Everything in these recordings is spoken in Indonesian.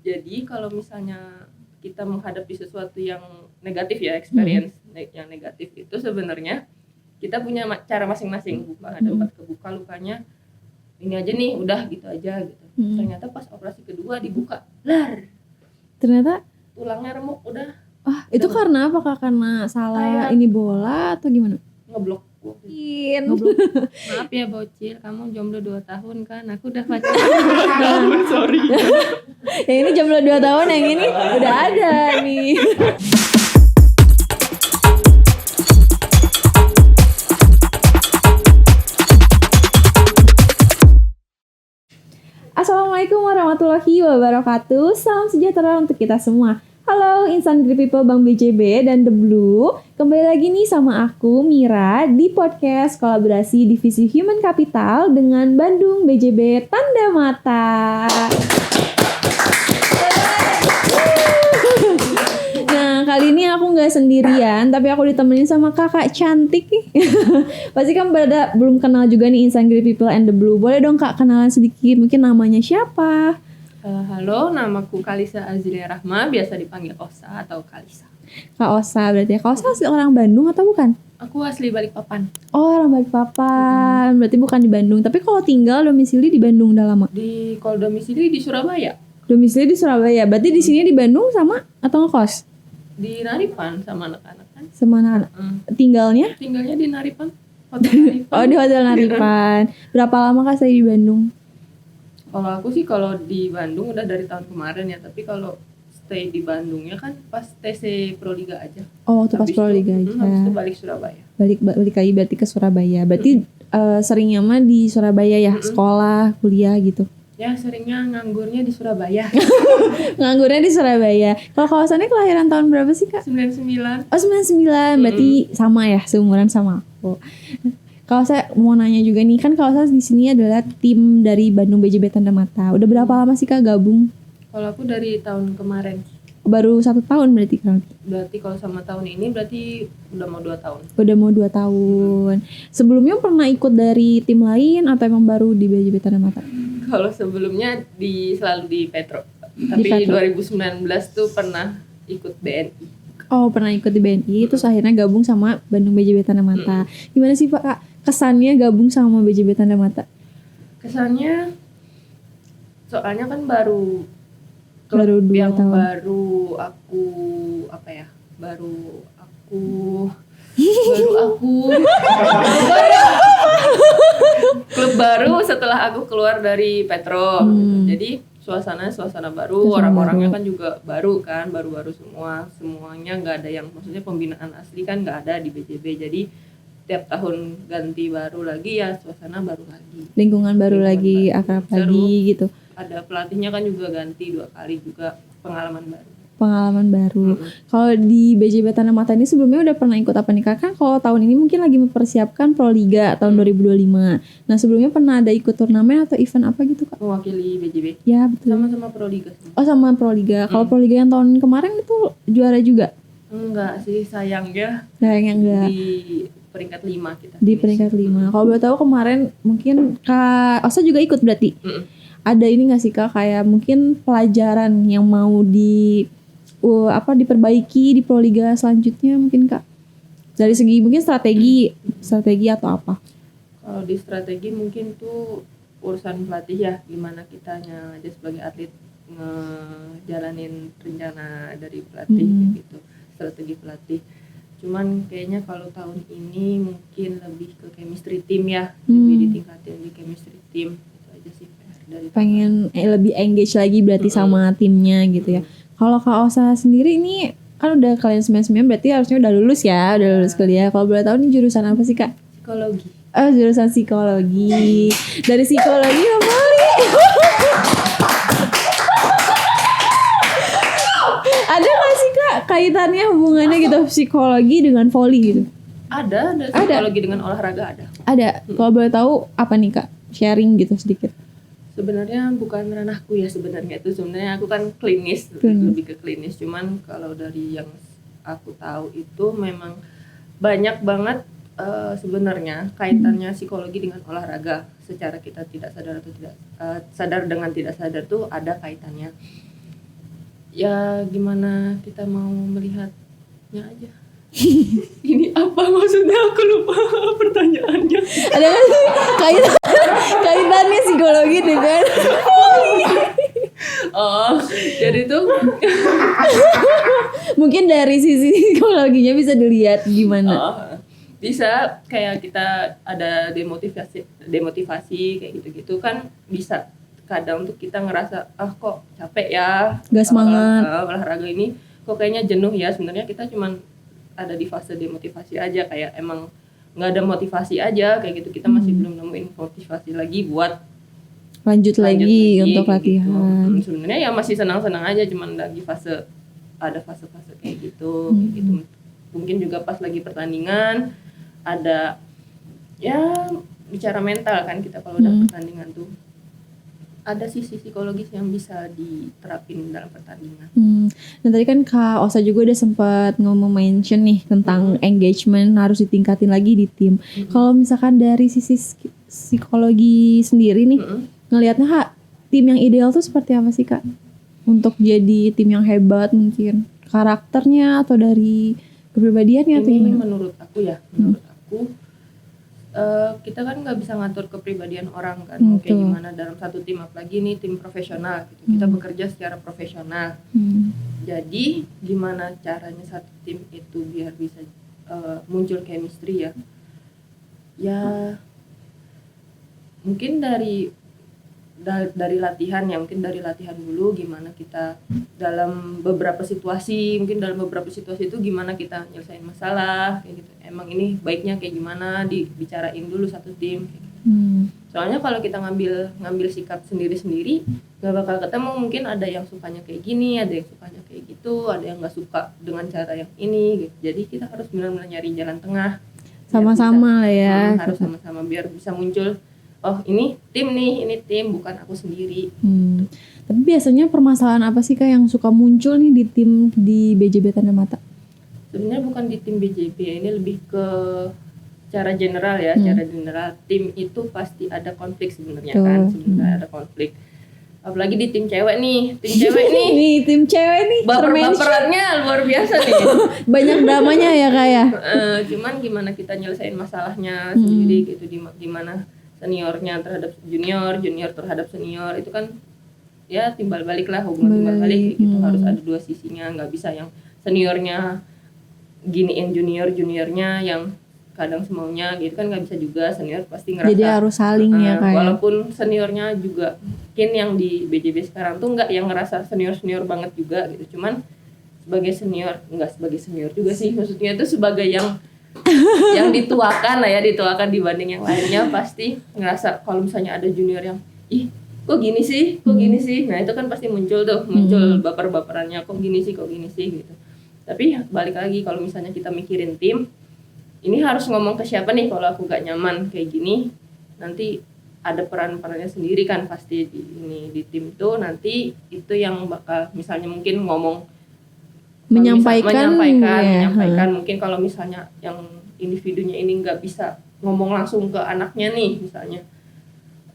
Jadi kalau misalnya kita menghadapi sesuatu yang negatif ya, experience yang negatif itu sebenarnya kita punya cara masing-masing. Ada 4 kebuka lukanya, ini aja nih, udah gitu aja gitu. Ternyata pas operasi kedua dibuka, ternyata tulangnya remuk udah. Itu karena apa Kak? Karena salah ini bola atau gimana? Ngeblok. Maaf ya bocil, kamu jomblo 2 tahun kan? Aku udah pacaran. Sorry. Yang ini jomblo 2 tahun, yang ini udah ada nih. Assalamualaikum warahmatullahi wabarakatuh. Salam sejahtera untuk kita semua. Halo Insan Great People Bank BJB dan The Blue. Kembali lagi nih sama aku Mira di podcast kolaborasi Divisi Human Capital dengan Bandung BJB Tanda Mata. Nah, kali ini aku nggak sendirian, tapi aku ditemenin sama kakak cantik nih. Pasti kan belum kenal juga nih Insan Great People and The Blue. Boleh dong Kak kenalan sedikit, mungkin namanya siapa? Halo, namaku Kalisa Azilia Rahma, biasa dipanggil Osa atau Kalisa. Kak Osa berarti. Kak Osa asli orang Bandung atau bukan? Aku asli Balikpapan. Oh, orang Balikpapan. Berarti bukan di Bandung. Tapi kalau tinggal domisili di Bandung udah lama? Kalau domisili di Surabaya. Domisili di Surabaya. Berarti di sini di Bandung sama atau ngekos? Di Naripan sama anak-anak kan. Sama anak-anak. Tinggalnya di Naripan. Hotel Naripan. Oh, di Hotel Naripan. Berapa lama Kak stay di Bandung? Kalau aku sih kalau di Bandung udah dari tahun kemarin ya, tapi kalau stay di Bandungnya kan pas TC Proliga aja. Oh, waktu pas Proliga aja. Habis itu balik Surabaya. Balik lagi berarti ke Surabaya. Berarti seringnya mah di Surabaya ya, sekolah, kuliah gitu. Ya, seringnya nganggurnya di Surabaya. Nganggurnya di Surabaya. Kalau kawasannya kelahiran tahun berapa sih Kak? 99. Oh 99, berarti sama ya, seumuran sama aku. Kalau saya mau nanya juga nih, kan kalau saya di sini adalah tim dari Bandung BJB Tanda Mata. Udah berapa lama sih Kak gabung? Kalau aku dari tahun kemarin. Baru 1 tahun berarti kan? Berarti kalau sama tahun ini berarti udah mau 2 tahun. Udah mau 2 tahun. Sebelumnya pernah ikut dari tim lain atau emang baru di BJB Tanda Mata? Kalau sebelumnya selalu di Petro. Tapi Petro. 2019 tuh pernah ikut BNI. Oh, pernah ikut di BNI, terus akhirnya gabung sama Bandung BJB Tanda Mata. Gimana sih Pak Kak, kesannya gabung sama BJB Tanda Mata? Kesannya, soalnya kan baru 2 tahun. Baru aku klub baru setelah aku keluar dari Petro gitu. Jadi suasana baru, orang-orangnya kan juga baru semuanya nggak ada yang, maksudnya pembinaan asli kan nggak ada di BJB. Jadi tiap tahun ganti baru lagi ya, suasana baru lagi, lingkungan baru lagi, akrab lagi gitu. Ada pelatihnya kan juga ganti 2 kali juga, pengalaman baru. Kalau di BJB Tanda Mata ini sebelumnya udah pernah ikut apa nih Kak? Kan kalau tahun ini mungkin lagi mempersiapkan Proliga tahun 2025. Nah sebelumnya pernah ada ikut turnamen atau event apa gitu Kak? Mewakili BJB? Ya betul. Sama Proliga. Oh sama Proliga. Kalau Proliga yang tahun kemarin itu juara juga? Enggak sih, sayangnya enggak. Di peringkat 5 kita. Di peringkat 5. Kalau boleh tahu kemarin mungkin Kak Osa juga ikut berarti? Ada ini nggak sih Kak, kayak mungkin pelajaran yang mau diperbaiki di Proliga selanjutnya mungkin Kak, dari segi mungkin strategi atau apa? Kalau di strategi mungkin tuh urusan pelatih ya, gimana kitanya aja sebagai atlet ngejalanin rencana dari pelatih gitu, strategi pelatih. Cuman kayaknya kalau tahun ini mungkin lebih ke chemistry team ya, lebih ditingkatin di chemistry team. Itu aja sih dari pengen lebih engage lagi berarti sama timnya gitu ya. Kalau Kak Osa sendiri ini kan udah kalian 99 berarti harusnya udah lulus kuliah. Kalau boleh tahu nih jurusan apa sih Kak? Psikologi. Oh, jurusan psikologi. Dari psikologi ke voli. Ada nggak sih Kak kaitannya, hubungannya gitu psikologi dengan voli gitu? Ada psikologi dengan olahraga ada. Ada. Kalau boleh tahu apa nih Kak? Sharing gitu sedikit. Sebenarnya bukan ranahku ya sebenarnya aku kan klinis, lebih ke klinis. Cuman kalau dari yang aku tahu itu memang banyak banget sebenarnya kaitannya psikologi dengan olahraga. Secara kita tidak sadar atau tidak sadar dengan tidak sadar tuh ada kaitannya. ya gimana kita mau melihatnya aja. Ini apa maksudnya, aku lupa pertanyaannya. Ada kan sih kaitannya psikologi dengan Oh, jadi tuh mungkin dari sisi psikologinya bisa dilihat gimana. Bisa kayak kita ada demotivasi kayak gitu-gitu kan, bisa kadang tuh kita ngerasa kok capek ya, Gak semangat. olahraga ini kok kayaknya jenuh ya. Sebenarnya kita cuman ada di fase demotivasi aja, kayak emang nggak ada motivasi aja kayak gitu. Kita masih belum nemuin motivasi lagi buat Lanjut lagi untuk kayak latihan. gitu. Sebenarnya ya masih senang-senang aja, cuman lagi ada fase-fase kayak gitu. Kayak gitu. Mungkin juga pas lagi pertandingan ada ya bicara mental kan, kita kalau udah pertandingan tuh ada sisi psikologis yang bisa diterapin dalam pertandingan. Nah tadi kan Kak Osa juga udah sempat mention nih tentang engagement harus ditingkatin lagi di tim. Kalau misalkan dari sisi psikologi sendiri nih, ngelihatnya tim yang ideal tuh seperti apa sih Kak? Untuk jadi tim yang hebat, mungkin karakternya atau dari kepribadiannya atau Ini gimana? menurut aku kita kan nggak bisa ngatur kepribadian orang kan, kayak gimana dalam satu tim, apalagi ini tim profesional gitu. Kita bekerja secara profesional. Jadi gimana caranya satu tim itu biar bisa muncul chemistry ya mungkin dari latihan ya, mungkin dari latihan dulu gimana kita dalam beberapa situasi itu gimana kita nyelesain masalah kayak gitu. Emang ini baiknya kayak gimana, dibicarain dulu satu tim kayak gitu. Soalnya kalau kita ngambil sikap sendiri-sendiri gak bakal ketemu. Mungkin ada yang sukanya kayak gini, ada yang sukanya kayak gitu, ada yang gak suka dengan cara yang ini gitu. Jadi kita harus benar-benar nyari jalan tengah Sama-sama lah ya. Harus sama-sama biar bisa muncul, oh ini tim nih, ini tim, bukan aku sendiri. Tapi biasanya permasalahan apa sih Kak yang suka muncul nih di tim di BJB Tanda Mata? Sebenarnya bukan di tim BJB ya, ini lebih ke cara general ya. Cara general tim itu pasti ada konflik sebenarnya kan, ada konflik. Apalagi di tim cewek nih, tim cewek nih baper-baperannya luar biasa nih. Banyak dramanya ya Kak ya. Cuman gimana kita nyelesain masalahnya sendiri gitu, gimana seniornya terhadap junior terhadap senior, itu kan ya timbal balik lah, hubungan timbal balik gitu. Harus ada dua sisinya, nggak bisa yang seniornya giniin juniornya yang kadang semaunya gitu kan, nggak bisa juga. Senior pasti ngerasa, jadi harus saling ya Kak. Walaupun seniornya juga mungkin yang di BJB sekarang tuh nggak yang ngerasa senior banget juga gitu, cuman sebagai senior, nggak sebagai senior juga sih, maksudnya itu sebagai yang dituakan lah ya, dituakan dibanding yang lainnya. Pasti ngerasa kalau misalnya ada junior yang kok gini sih, nah itu kan pasti muncul baper-baperannya, kok gini sih gitu. Tapi balik lagi, kalau misalnya kita mikirin tim, ini harus ngomong ke siapa nih kalau aku gak nyaman kayak gini. Nanti ada peran-perannya sendiri kan pasti di tim tuh. Nanti itu yang bakal misalnya mungkin ngomong, menyampaikan. Mungkin kalau misalnya yang individunya ini nggak bisa ngomong langsung ke anaknya nih, misalnya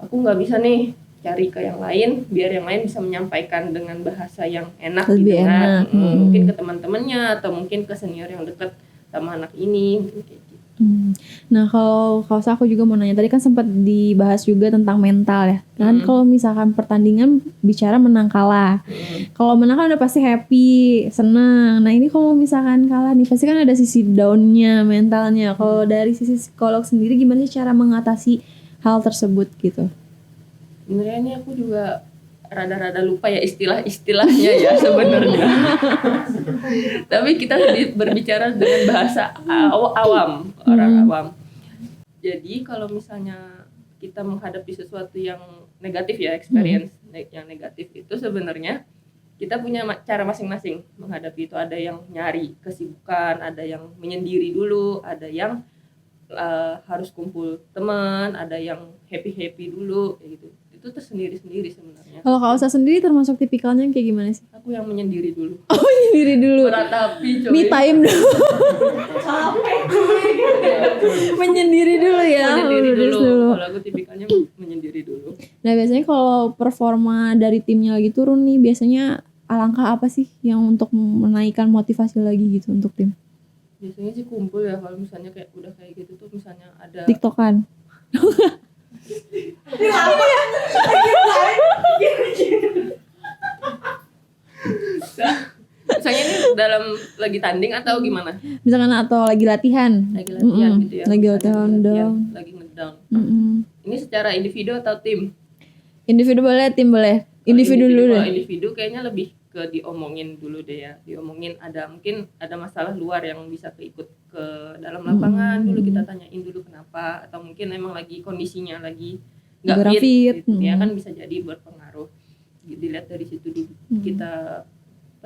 aku nggak bisa nih cari ke yang lain biar yang lain bisa menyampaikan dengan bahasa yang enak, lebih gitu kan. enak. Mungkin ke teman-temannya atau mungkin ke senior yang dekat sama anak ini, mungkin kayak gitu. Nah kalau aku juga mau nanya, tadi kan sempat dibahas juga tentang mental ya kan. Kalau misalkan pertandingan bicara menang kalah, kalau menang kan udah pasti happy, senang. Nah ini kalau misalkan kalah nih pasti kan ada sisi downnya, mentalnya. Kalau dari sisi psikolog sendiri gimana sih cara mengatasi hal tersebut gitu? Sebenarnya ini aku juga rada-rada lupa ya istilah-istilahnya ya sebenarnya. Tapi kita berbicara dengan bahasa awam, orang awam. Jadi kalau misalnya kita menghadapi sesuatu yang negatif ya, experience yang negatif itu sebenarnya kita punya cara masing-masing menghadapi itu. Ada yang nyari kesibukan, ada yang menyendiri dulu, ada yang harus kumpul teman, ada yang happy dulu kayak gitu. Itu tersendiri-sendiri sebenarnya. Kalau Kak Osa sendiri termasuk tipikalnya yang kayak gimana sih? Aku yang menyendiri dulu. Oh, menyendiri dulu. Meratapi coy. Me time dulu. Menyendiri dulu ya. Menyendiri dulu. Kalau aku tipikalnya menyendiri dulu. Nah biasanya kalau performa dari timnya lagi turun nih, biasanya alangkah apa sih yang untuk menaikkan motivasi lagi gitu untuk tim? Biasanya sih kumpul ya, kalau misalnya kayak udah kayak gitu tuh, misalnya ada TikTokan. misalnya ini dalam lagi tanding atau gimana? Misalkan atau lagi latihan. Lagi latihan Mm-mm. gitu ya. Lagi Misalnya latihan down. lagi ngedown. Mm-mm. Ini secara individu atau tim? Individu boleh, tim boleh. Individu dulu Kalau deh. individu kayaknya lebih ke diomongin dulu deh ya. Diomongin mungkin ada masalah luar yang bisa keikut ke dalam lapangan. Dulu kita tanyain dulu kenapa, atau mungkin emang lagi kondisinya lagi nggak Kurang fit, fit. gitu ya kan, bisa jadi berpengaruh. Dilihat dari situ dulu kita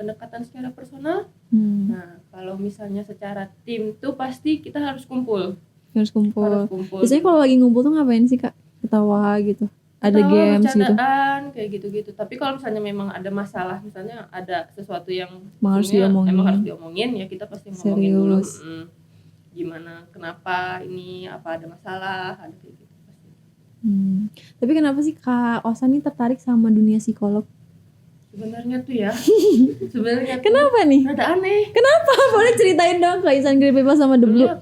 pendekatan secara personal. Nah, kalau misalnya secara tim tuh pasti kita harus kumpul. Harus kumpul. Harus kumpul. Biasanya kalau lagi ngumpul tuh ngapain sih Kak? Ketawa gitu. Ada Ketawa, games gitu. bercandaan, kayak gitu-gitu. Tapi kalau misalnya memang ada masalah, misalnya ada sesuatu yang Harus sebenarnya diomongin. emang harus diomongin, ya kita pasti ngomongin dulu. Serius. Gimana, kenapa ini, apa ada masalah, ada kayak gitu pasti. Tapi kenapa sih Kak Osa nih tertarik sama dunia psikolog? Sebenarnya tuh ya, sebenarnya tuh Kenapa nih? rada aneh. Kenapa? Boleh ceritain dong ke Insan Grip People sama The Blue.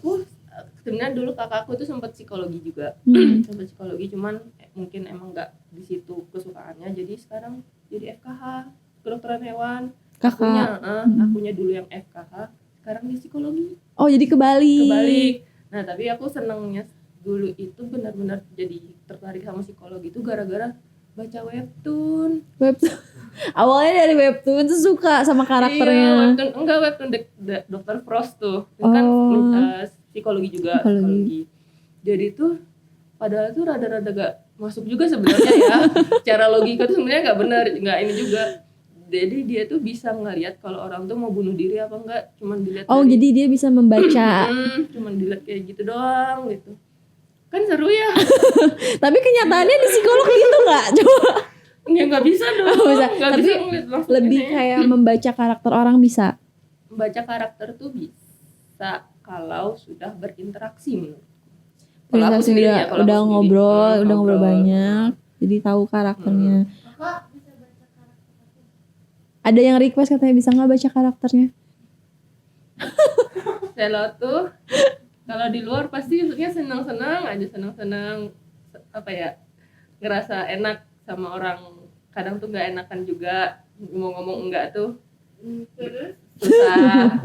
Sebenarnya dulu kakakku tuh sempat psikologi juga, sempat psikologi, cuman mungkin emang nggak di situ kesukaannya, jadi sekarang jadi FKH, kedokteran hewan. Kakak. Akunya dulu yang FKH, sekarang di psikologi. Oh jadi kebalik. Nah tapi aku senengnya dulu itu benar-benar jadi tertarik sama psikologi itu gara-gara baca webtoon. Awalnya dari webtoon tuh suka sama karakternya. Iya, webtoon Dr. Frost tuh. Itu kan psikologi juga, psikologi. Jadi tuh padahal tuh rada-rada gak masuk juga sebenarnya ya. Cara logika tuh sebenarnya gak benar, gak ini juga. Jadi dia tuh bisa ngelihat kalau orang tuh mau bunuh diri apa enggak, cuman dilihat jadi dia bisa membaca. Cuman dilihat kayak gitu doang gitu. Kan seru ya. Tapi kenyataannya di psikolog gitu nggak? Coba. Ya nggak bisa dong. Bisa. Nggak Tapi bisa ngeliat langsung lebih ini. kayak membaca karakter orang bisa. Membaca karakter tuh bisa kalau sudah berinteraksi menurut. Kalau udah ngobrol banyak, jadi tahu karakternya. Ada yang request katanya bisa nggak baca karakternya? Selo tuh kalau di luar pasti maksudnya senang-senang aja, senang-senang apa ya, ngerasa enak sama orang. Kadang tuh nggak enakan juga, ngomong enggak tuh susah.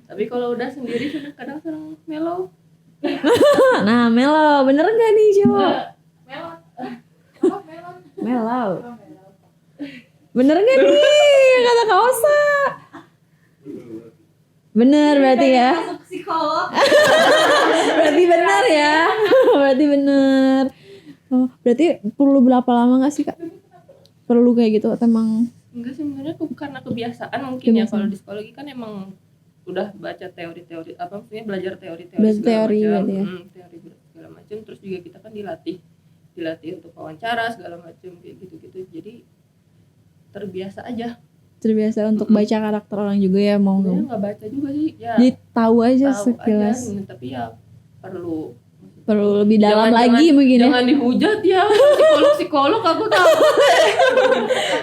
Tapi kalau udah sendiri kadang senang mellow. Nah mellow, bener nggak nih coba? Mellow. Bener nggak nih kata Kak Osa? Bener berarti ya. Masuk psikolog. Berarti benar ya. Berarti bener. Oh, berarti perlu berapa lama nggak sih Kak? Perlu kayak gitu atau emang? Enggak sih, sebenarnya karena kebiasaan mungkin ya. Kalau di psikologi kan emang udah baca teori-teori, apa maksudnya belajar teori-teori segala macam, ya. Teori segala macam. Terus juga kita kan dilatih untuk wawancara segala macam kayak gitu-gitu. Jadi terbiasa aja. Terbiasa untuk baca karakter orang juga ya, mau nggak baca juga sih ya. Jadi tahu aja sekilas. Tapi ya perlu lebih dalam lagi mungkin ya. Jangan dihujat ya psikolog aku tahu.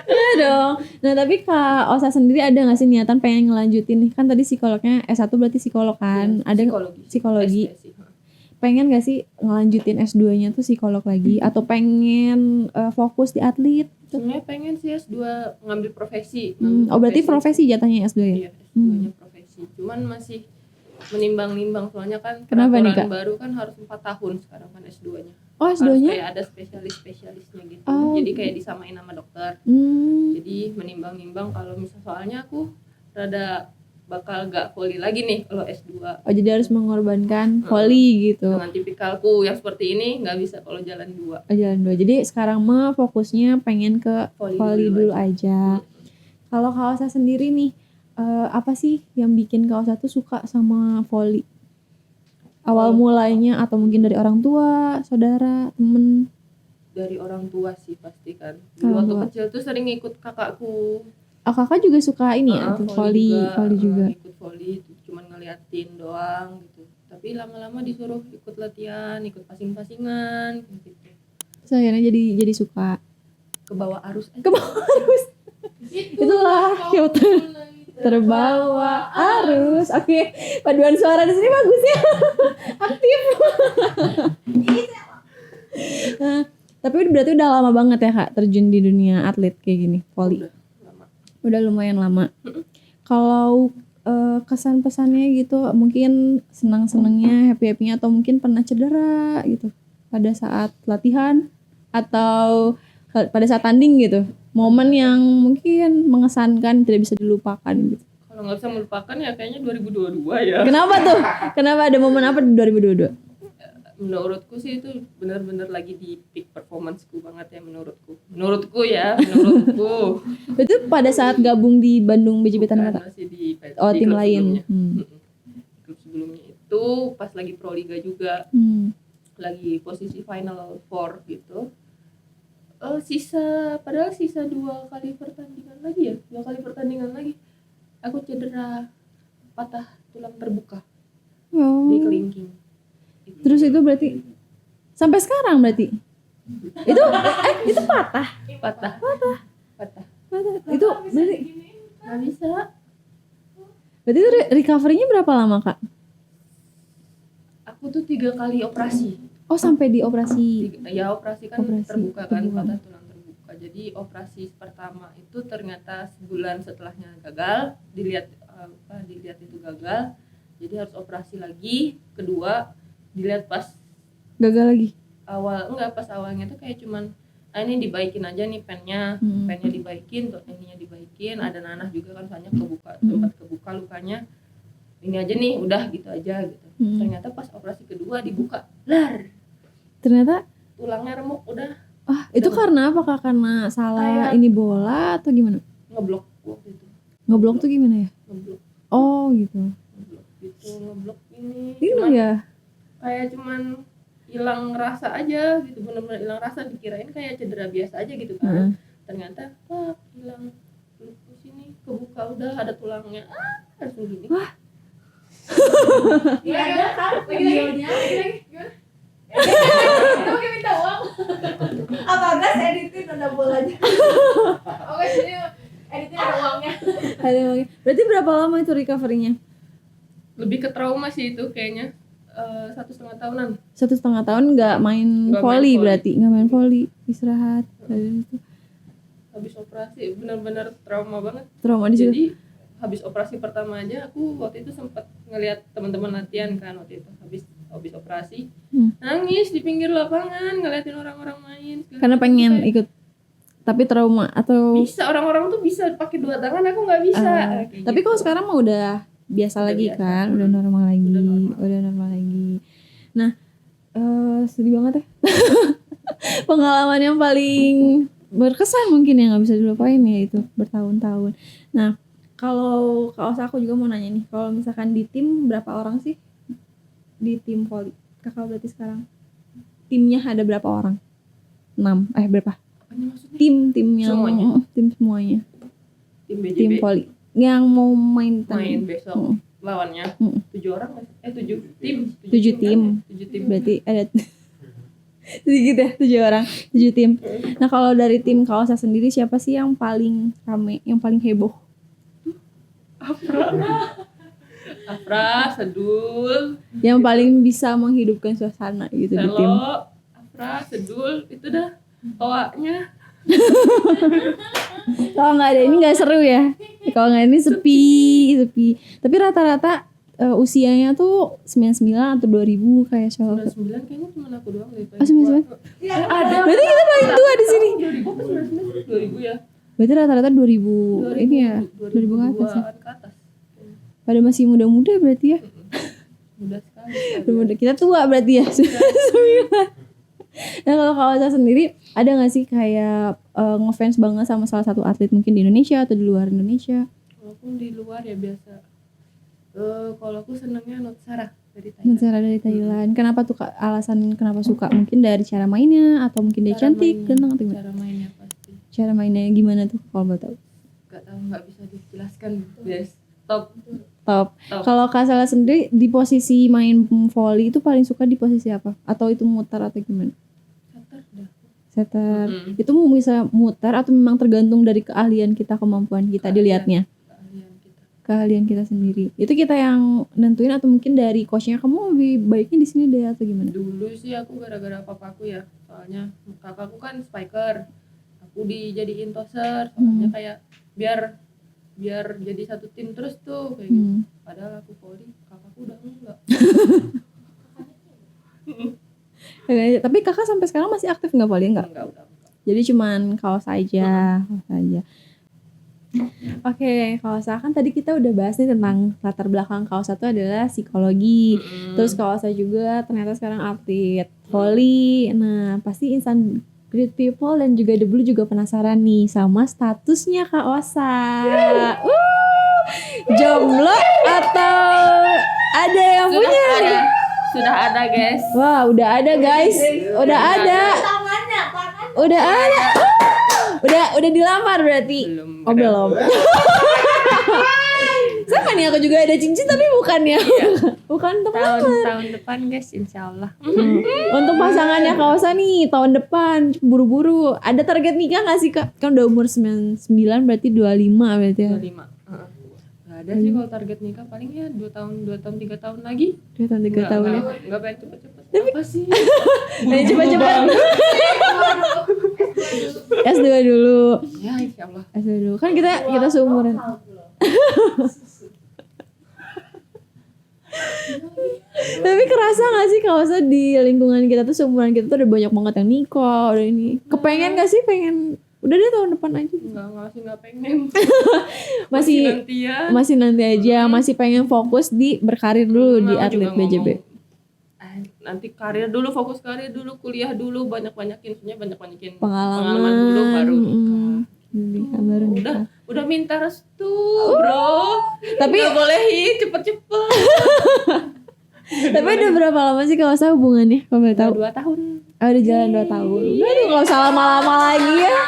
Iya dong. Nah tapi Kak Osa sendiri ada nggak sih niatan pengen ngelanjutin nih, kan tadi psikolognya S1 berarti psikolog kan? Ada psikologi. Pengen nggak sih ngelanjutin S2-nya tuh psikolog lagi, atau pengen fokus di atlet? Sebenarnya pengen sih S2 ngambil profesi. Berarti profesi jatahnya S2 ya? Iya, S2-nya profesi. Cuman masih menimbang-nimbang, soalnya kan Kenapa nih, peraturan Kak? baru kan harus 4 tahun sekarang kan S2-nya. Oh, Harus S2-nya? kayak ada spesialisnya gitu. Oh. Jadi kayak disamain sama dokter. Jadi menimbang-nimbang kalau soalnya aku rada bakal gak volley lagi nih kalau S2. Oh, jadi harus mengorbankan volley gitu. Dengan tipikalku yang seperti ini nggak bisa kalau jalan 2. Oh, jalan 2. Jadi sekarang mah fokusnya pengen ke volley dulu aja. Kalau Kak Osa sendiri nih, apa sih yang bikin Kak Osa tuh suka sama volley? Awal mulainya atau mungkin dari orang tua, saudara, temen? Dari orang tua sih pasti kan. Waktu kecil tuh sering ikut kakakku. Oh, kakak juga suka ini ya, volley juga. Ikut volley, cuman ngeliatin doang gitu. Tapi lama-lama disuruh ikut latihan, ikut pasing-pasingan gitu. Terus akhirnya jadi suka. Ke bawah arus aja. Ke bawah arus. Itulah filter terbawa arus. Oke, paduan suara di sini bagus ya. Aktif. Nah, tapi berarti udah lama banget ya Kak terjun di dunia atlet kayak gini, voli. Udah lama. Udah lumayan lama. Kalau kesan pesannya gitu, mungkin senang-senangnya, happy-happynya, atau mungkin pernah cedera gitu pada saat latihan atau pada saat tanding gitu, momen yang mungkin mengesankan tidak bisa dilupakan gitu. Kalau nggak bisa melupakan ya kayaknya 2022 ya. Kenapa tuh? Kenapa ada momen apa di 2022? Menurutku sih itu benar-benar lagi di peak performanceku banget ya menurutku ya. Itu pada saat gabung di Bandung BJB Tanah Mata. Masih di Tim klub lain. sebelumnya. Klub sebelumnya itu pas lagi Pro Liga juga, lagi posisi final 4 gitu. Padahal sisa 2 kali pertandingan lagi aku cedera, patah tulang terbuka di kelingking. Terus itu berarti sampai sekarang berarti itu patah. Itu berarti Nggak bisa. berarti itu recovery-nya berapa lama Kak? Aku tuh 3 kali operasi. Oh sampai di operasi. Operasi kan Operasi terbuka kan, terbuka. patah tulang terbuka. Jadi operasi pertama itu ternyata sebulan setelahnya gagal, dilihat itu gagal. Jadi harus operasi lagi. Kedua dilihat pas Gagal lagi. pas awalnya tuh kayak cuman ini dibaikin aja nih pennya dibaikin, terus ininya dibaikin, ada nanah juga kan soalnya sempat kebuka lukanya. Ini aja nih udah gitu aja gitu. Ternyata pas operasi kedua dibuka, Ternyata tulangnya remuk udah itu karena apa Kak? Karena salah ini bola atau gimana? ngeblok waktu itu. Ngeblok tuh gimana ya? Ngeblok Oh gitu. ngeblok ini. Itu ya. Kayak cuman hilang rasa aja gitu, benar-benar hilang rasa, dikirain kayak cedera biasa aja gitu kan. Ternyata hilang di sini, kebuka udah ada tulangnya. Langsung gini. Wah. Iya ada kan videonya lagi gimana? Itu mungkin minta uang. Apa gas editin ada bolanya? Oke sini editin ada uangnya. Berarti berapa lama itu recovery-nya? Lebih ke trauma sih itu kayaknya. 1,5 tahunan. 1,5 tahun nggak main volley berarti, nggak main volley, istirahat. Habis operasi benar-benar trauma banget. Trauma di situ. Jadi habis operasi pertama aja aku waktu itu sempat ngelihat teman-teman latihan kan waktu itu habis operasi nangis di pinggir lapangan ngeliatin orang-orang main. Karena pengen ikut, tapi trauma atau bisa orang-orang tuh bisa pakai 2 tangan, aku nggak bisa. Tapi kalau sekarang mah udah biasa lagi biasa. Kan udah normal lagi. Nah sedih banget ya. Pengalaman yang paling berkesan mungkin yang nggak bisa dilupain ya itu bertahun-tahun. Nah kalau aku juga mau nanya nih, kalau misalkan di tim berapa orang sih di tim volley Kakak berarti sekarang? Timnya ada berapa orang? 6 berapa? Timnya semuanya. Tim semuanya. Tim BJB. Tim volley yang mau main besok lawannya 7 orang 7 tim. 7 tim. 7 tim. Berarti ada sedikit ya 7 orang, 7 tim. Nah kalau dari tim Kaosa sendiri siapa sih yang paling rame, yang paling heboh? Afra, Sedul. Yang paling bisa menghidupkan suasana gitu di tim. Afra, Sedul, itu dah toanya. Kalau nggak ada ini nggak seru ya. Kalau nggak ini sepi. Tapi rata-rata usianya tuh 99 atau 2000 kayak siapa? 99 kayaknya cuma aku doang deh. 99? Ada. Berarti kita paling tua di sini. 2000 ya. Berarti rata-rata 2000 ini ya. 2000 ke atas ya. Pada masih muda-muda berarti ya. Muda sekali. Muda. Kita tua berarti ya. Nah kalau Kaosa sendiri ada nggak sih kayak ngefans banget sama salah satu atlet mungkin di Indonesia atau di luar Indonesia? Walaupun di luar ya biasa. Kalau aku senengnya Nutsara dari Thailand. Nutsara dari Thailand. Kenapa tuh Kak? Alasan kenapa suka? Mungkin dari cara mainnya atau mungkin dia cantik, ganteng atau gimana? Cara mainnya pasti. Cara mainnya gimana tuh kalau mau tahu? Gak tahu, nggak bisa dijelaskan. Yes. Top. Kalau Kak Sela sendiri di posisi main volley itu paling suka di posisi apa? Atau itu mutar atau gimana? setter. Mm-mm. Itu bisa muter atau memang tergantung dari keahlian kita, kemampuan kita dilihatnya? Keahlian kita sendiri. Itu kita yang nentuin atau mungkin dari coachnya, kamu lebih baiknya di sini deh atau gimana? Dulu sih aku gara-gara papaku ya, soalnya kakakku kan spiker, aku dijadiin toser, soalnya kayak biar jadi satu tim terus tuh kayak gitu. Padahal aku volley, kakakku udah enggak. Tapi kakak sampai sekarang masih aktif nggak volley? Enggak. Enggak. Jadi cuman kaos aja, Oke, Kausa kan tadi kita udah bahas nih tentang latar belakang Kausa itu adalah psikologi. Terus Kausa juga ternyata sekarang atlet volley. Nah, pasti insan Great People dan juga The Blue juga penasaran nih sama statusnya Kak Osa. Jomblo atau ada yang punya nih? Sudah ada guys. Wah, udah ada guys. Udah ada. Udah ada. Udah dilamar berarti. Belum. Oh, belum. Sama nih, aku juga ada cincin tapi bukan ya. Bukan untuk tahun depan guys, insyaallah. Untuk pasangannya Kak Osa nih tahun depan buru-buru. Ada target nikah nggak sih Kak? Kan udah umur 99 berarti 25 berarti ya. 25. Gak ada sih kalau target nikah, paling ya 2 tahun 3 tahun lagi. 2 tahun 3 tahun ya. Enggak pengen cepet-cepet. Apa sih? Ayo cepet-cepet. S2 dulu. Ya insyaallah. S2 dulu. Kan kita seumuran. Tapi kerasa gak sih kalau di lingkungan kita tuh seumuran kita tuh udah banyak banget yang nikah, udah ini. Kepengen gak sih pengen udah deh tahun depan aja? Enggak pengen. masih nanti aja, masih pengen fokus di berkarir dulu di atlet BJB. Nanti karir dulu, fokus karir dulu, kuliah dulu, banyak-banyakin pengalaman dulu baru nikah. Baru nikah. Udah minta restu, bro. Tapi nggak bolehin cepet-cepet. Tapi udah berapa lama sih kalau saya hubungannya? Kalau boleh tahu? 2 tahun. Oh, udah jalan 2 tahun. Udah nggak usah lama-lama lagi ya.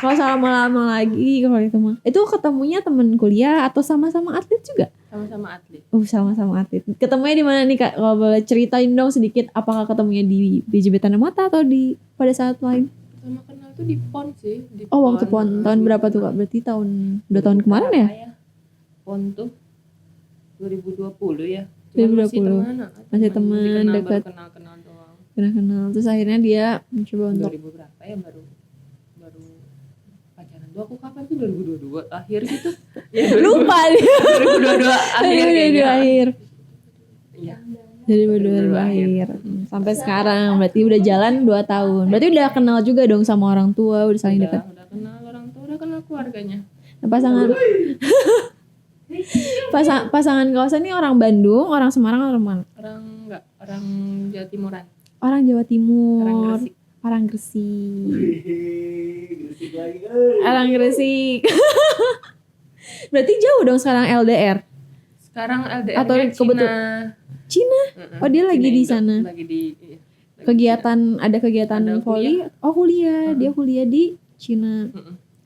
Nggak usah lama-lama lagi kalau itu mah. Itu ketemunya temen kuliah atau sama-sama atlet juga? Sama-sama atlet. Sama-sama atlet. Ketemunya di mana nih Kak? Kalau boleh ceritain dong sedikit, apakah ketemunya di BJB Tanah Mata atau di pada saat lain? Sama kenal tuh di PON sih. Waktu PON. Tahun berapa tuh Kak? Berarti 2 tahun kemarin ya? PON tuh 2020 ya. 2020. Masih teman dekat. Kenal doang. Kenal. Terus akhirnya dia mencoba untuk 2000 berapa ya baru pacaran tuh aku kapan sih 2022 akhir gitu. Ya, lupa dia. 2022 akhir kayaknya. Akhir. Iya. 2022 akhir. Sampai sekarang berarti udah jalan 2 tahun. Berarti udah kenal juga dong sama orang tua, udah saling dekat. Udah kenal orang tua, udah kenal keluarganya. Nah, pasangan Kausa nih orang Bandung, orang Semarang, orang mana? Orang Jawa Timuran. Orang Jawa Timur. Orang Gresik. Orang Gresik. Berarti jauh dong sekarang LDR. Sekarang LDR atau kebetulan Cina. Oh, dia lagi di sana. Lagi di ada kegiatan volley. Oh, kuliah. Dia kuliah di Cina.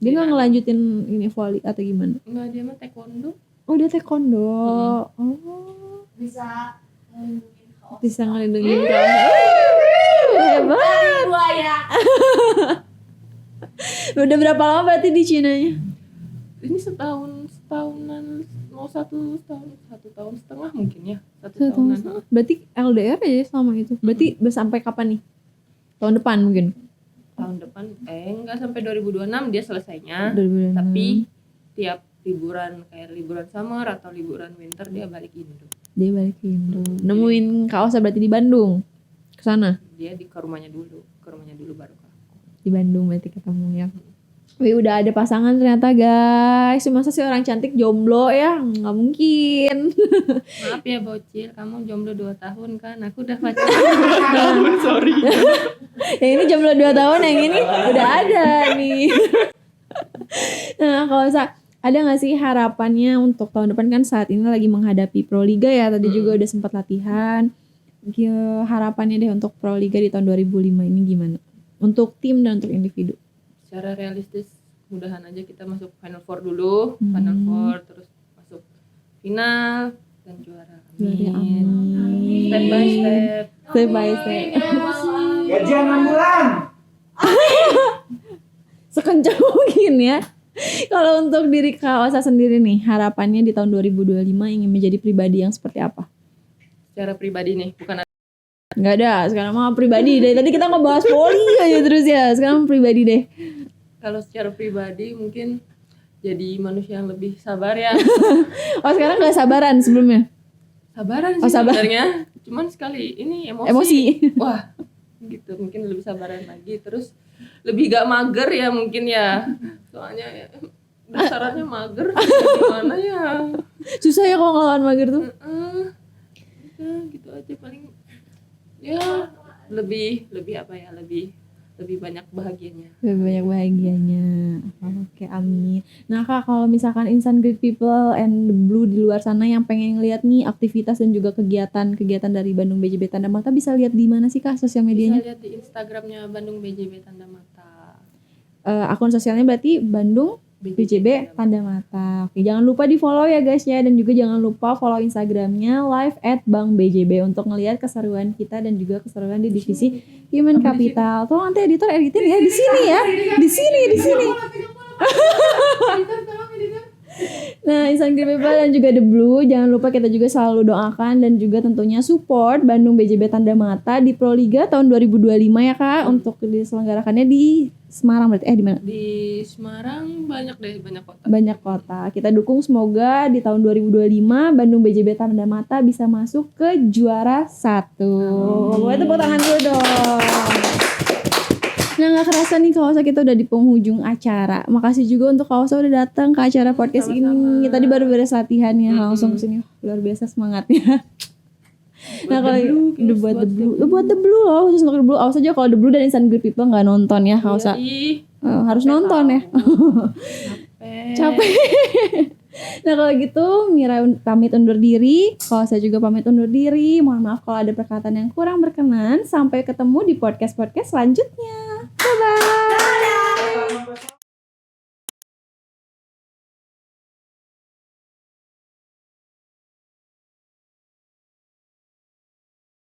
Dia nggak ngelanjutin ini volley atau gimana? Enggak, dia mah taekwondo. Oh, dia taekwondo. Oh. Bisa ngelindungin kawan. Hebat. Udah berapa lama berarti di Cinanya? Ini setahunan, mau 1 tahun setengah mungkin ya. 1 tahunan. tahunan. Berarti LDR ya selama itu. Berarti sampai kapan nih? Tahun depan mungkin. Tahun depan enggak sampai 2026 dia selesainya. 2026. Tapi tiap liburan kayak liburan summer atau liburan winter dia balik Indo. Dia balik ke Indo. Nemuin Kak Osa berarti di Bandung. Ke sana. Dia ke rumahnya dulu baru ke aku. Di Bandung berarti ketemu ya. Wih, udah ada pasangan ternyata guys. Masa sih orang cantik jomblo ya? Nggak mungkin. Maaf ya bocil, kamu jomblo 2 tahun kan? Aku udah pacaran 2 tahun, sorry. Yang ini jomblo 2 tahun, yang ini udah ada nih. Nah, kalau ada nggak sih harapannya untuk tahun depan, kan saat ini lagi menghadapi Pro Liga ya, tadi juga udah sempat latihan. Harapannya deh untuk Pro Liga di tahun 2005 ini gimana? Untuk tim dan untuk individu. Secara realistis, mudahan aja kita masuk Final Four dulu, Final Four, terus masuk final dan juara. Amin. Step by step. Step by step. Gajian 6 bulan. Sekencang mungkin ya. Kalau untuk diri Kak Osa sendiri nih, harapannya di tahun 2025 ingin menjadi pribadi yang seperti apa? Secara pribadi nih, bukan Nggak ada, sekarang mah pribadi. Dari tadi kita ngebahas poli aja terus ya. Sekarang pribadi deh. kalau secara pribadi mungkin jadi manusia yang lebih sabar ya. Oh sekarang nggak sabaran sebelumnya? Sabaran Oh, sih sabar. sebenarnya. Cuman sekali ini Emosi. Wah, gitu mungkin lebih sabaran lagi. Terus lebih gak mager ya mungkin ya. Soalnya ya, dasarannya mager. Gimana ya? Susah ya kalau ngelawan mager tuh. Gitu aja paling. Ya lebih apa ya? Lebih banyak bahagianya. Lebih banyak bahagianya. Oke, amin. Nah Kak, kalau misalkan insan great people and the blue di luar sana yang pengen lihat nih aktivitas dan juga kegiatan dari Bandung BJB Tanda Mata, bisa lihat di mana sih Kak sosial Bisa medianya? lihat di Instagramnya Bandung BJB Tanda Mata. Akun sosialnya berarti Bandung BJB Tanda Mata. Oke, jangan lupa di follow ya guys ya, dan juga jangan lupa follow Instagramnya live@bangbjb untuk ngelihat keseruan kita dan juga keseruan di divisi Human Capital. Tolong nanti editor editin ya di sini ya, di sini. Nah, Insan Great People dan juga The Blue, jangan lupa kita juga selalu doakan dan juga tentunya support Bandung BJB Tanda Mata di Proliga tahun 2025 ya Kak, untuk diselenggarakannya di Semarang berarti di mana? Di Semarang banyak kota. Banyak kota. Kita dukung semoga di tahun 2025 Bandung BJB Tanda Mata bisa masuk ke juara 1. Boleh tepuk tangan dulu dong. Nah gak kerasa nih Kak Osa kita udah di penghujung acara. Makasih juga untuk Kak Osa udah datang ke acara podcast ini. Tadi baru beres latihan ya, langsung kesini. Luar biasa semangatnya. Nah kalau buat the blue loh, khusus untuk the blue. Awas aja kalau the blue dan Insan Great People nggak nonton ya Kak Osa. Harus nonton ya. Capek. Nah kalau gitu Mira pamit undur diri, kalau saya juga pamit undur diri. Mohon maaf kalau ada perkataan yang kurang berkenan. Sampai ketemu di podcast selanjutnya. Bye bye.